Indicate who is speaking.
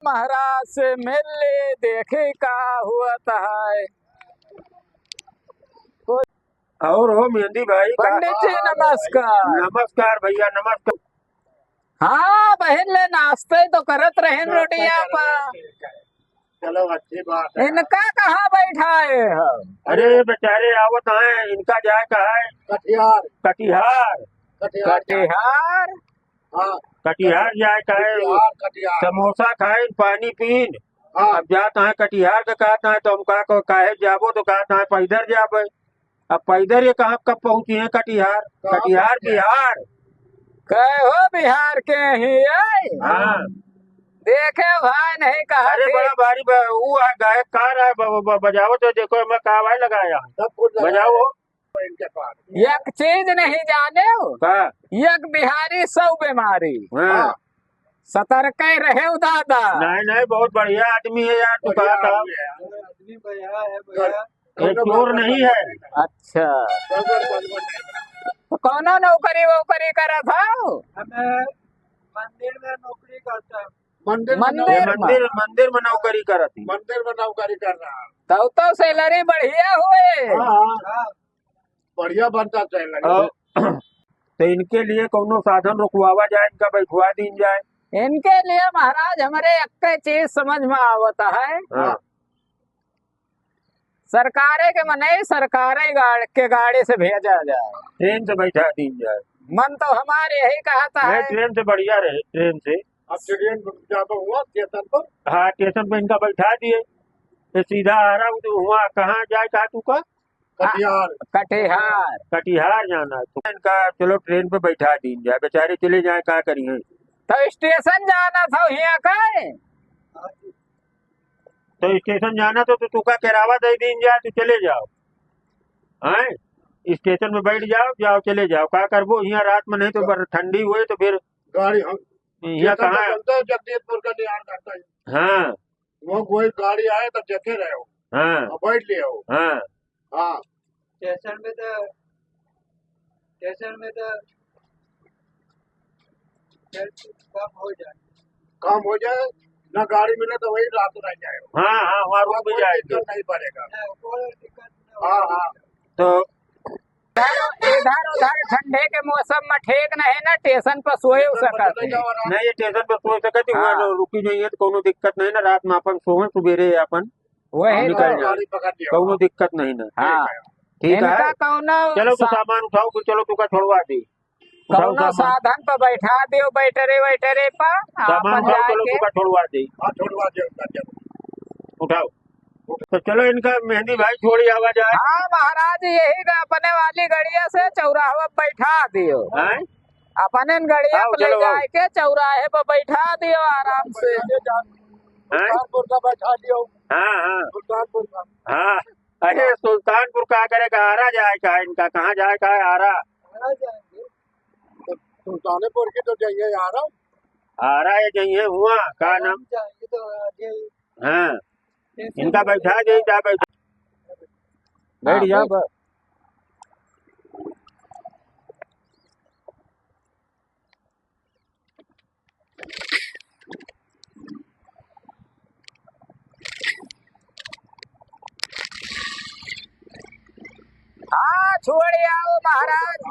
Speaker 1: महाराज से मिल ले देखे का हुआ है।
Speaker 2: और हो मेहंदी भाई का
Speaker 1: पंडित जी नमस्कार।
Speaker 2: नमस्कार भैया नमस्कार।
Speaker 1: हाँ बहन ले नाश्ते तो करत रहे रोटिया पर।
Speaker 2: चलो अच्छी बात है।
Speaker 1: इनका कहाँ बैठाए हम?
Speaker 2: अरे बेचारे आवत हैं, इनका जाए का है
Speaker 3: कटिहार
Speaker 2: कटिहार
Speaker 1: कटिहार।
Speaker 3: हाँ
Speaker 2: कटिहार जाए का है।
Speaker 3: कटिहार
Speaker 2: समोसा खाए पानी पीन।
Speaker 3: हाँ
Speaker 2: अब जाता है कटिहार का कहता है तो हम का काहे जाबो तो कहता है पैदल जाबे। अब पैदल ये कहाँ कब पहुँची है कटिहार कटिहार बिहार।
Speaker 1: कहो बिहार के ही है?
Speaker 2: हाँ
Speaker 1: देखे भाई नहीं कहा
Speaker 2: अरे बड़ा भारी वो है गायक कार है बजाओ तो देखो मैं कावाई लगाया
Speaker 3: सब कुछ
Speaker 2: बजाओ
Speaker 3: इनके पास।
Speaker 1: एक चीज नहीं जाने हो?
Speaker 2: का
Speaker 1: एक बिहारी 100 बीमारी।
Speaker 2: हाँ।
Speaker 1: सतर्क रहे दादा।
Speaker 2: नहीं बहुत बढ़िया आदमी है यार तू कहा था ये चोर नहीं है।
Speaker 1: अच्छा तो कौन नौकरी वोकरी करा था?
Speaker 3: मंदिर में नौकरी करता है।
Speaker 1: मंदिर
Speaker 2: मंदिर में नौकरी करती।
Speaker 3: मंदिर में नौकरी कर रहा है।
Speaker 1: तो सैलरी बढ़िया हुए।
Speaker 3: हाँ बढ़िया बनता सैलरी।
Speaker 2: तो इनके लिए कोनो साधन रुकवावा जाए इनका बैठवा दी जाए।
Speaker 1: इनके लिए महाराज हमारे एक चीज समझ में आवता है।
Speaker 2: हाँ।
Speaker 1: सरकारे के मने सरकारे गाड़ी से भेजा जाए।
Speaker 2: ट्रेन से बैठा दी जाए।
Speaker 1: मन तो हमारे यही कहता है।
Speaker 2: ट्रेन से बढ़िया रहे ट्रेन से।
Speaker 3: अब ट्रेन जाता हुआ स्टेशन पर।
Speaker 2: हाँ स्टेशन पे इनका बैठा दिए तो सीधा आ रहा हूँ वहाँ कहाँ जाए कहा तू का
Speaker 3: कटिहार
Speaker 1: कटिहार
Speaker 2: कटिहार जाना है तो इनका चलो ट्रेन पे बैठा दी जाए बेचारे चले जाए क्या करिए।
Speaker 1: तो स्टेशन जाना था यहाँ का।
Speaker 2: तो स्टेशन जाना तो तू का किराया दे दी जाए तो चले जाओ। हाँ स्टेशन में बैठ जाओ चले जाओ क्या करबो यहाँ रात में नहीं तो ठंडी हुए तो फिर
Speaker 3: गाड़ी
Speaker 2: यहाँ कहाँ
Speaker 3: जगदीशपुर का निहार करता है।
Speaker 2: हाँ
Speaker 3: वो कोई गाड़ी आए तो देखे रहे हो।
Speaker 2: हाँ
Speaker 3: बैठ लिया हो।
Speaker 2: हाँ
Speaker 3: हाँ
Speaker 4: स्टेशन में तो
Speaker 3: काम हो जाए ना गाड़ी मिले तो वही रात रह जाए।
Speaker 2: हाँ वहाँ रुक भी जाएगी
Speaker 3: नहीं पड़ेगा।
Speaker 4: कोई दिक्कत
Speaker 3: हाँ हाँ
Speaker 2: तो
Speaker 1: इधर उधर ठंडे के मौसम में ठीक नहीं ना स्टेशन पर सोए सकते।
Speaker 2: नहीं ये स्टेशन पर सो सकती
Speaker 1: हाँ।
Speaker 2: वहाँ रुकी नहीं है तो कोनो दिक्कत नहीं ना रात में अपन सोए सवेरे अपन
Speaker 1: वही
Speaker 2: निकल
Speaker 1: तो।
Speaker 2: जाए
Speaker 3: गाड़ी पकड़ लिया
Speaker 2: कोनो दिक्कत नहीं ना।
Speaker 1: हाँ
Speaker 2: ठीक
Speaker 1: इनका
Speaker 2: है
Speaker 1: कौनो
Speaker 2: चलो तू सामान उठाओ फिर चलो तू का छोड़वा दी
Speaker 1: कौनो साधन पर बैठा दियो बैठरे पर
Speaker 2: सामान
Speaker 1: अपन
Speaker 2: उठाओ चलो
Speaker 1: जाके।
Speaker 2: तू का छोड़वा दी
Speaker 3: हाँ छोड़वा दिया।
Speaker 2: उठाओ तो चलो इनका मेहंदी भाई छोड़ी आवा जाए।
Speaker 1: हाँ महाराज यही का अपने वाली गड़िया से चौराहा पर बैठा दियो।
Speaker 2: हैं?
Speaker 1: अपने गड़िया
Speaker 2: आओ,
Speaker 1: पर ले
Speaker 2: चलो, आओ।
Speaker 1: जाए के चौराहे पर बैठा दियो आराम से।
Speaker 2: हैं?
Speaker 3: सुल्तानपुर का बैठा दियो।
Speaker 2: हाँ
Speaker 3: सुल्तानपुर का
Speaker 2: हाँ अरे सुल्तानपुर का करेगा आरा जाए का इनका कहाँ जाए का है आरा।
Speaker 3: सुल्तानपुर की तो जाइए यार।
Speaker 2: आरा ये जाइए हुआ का नाम। हाँ इनका बैठा दे जा बैठ जा बस।
Speaker 1: हाँ छोड़ आओ महाराज।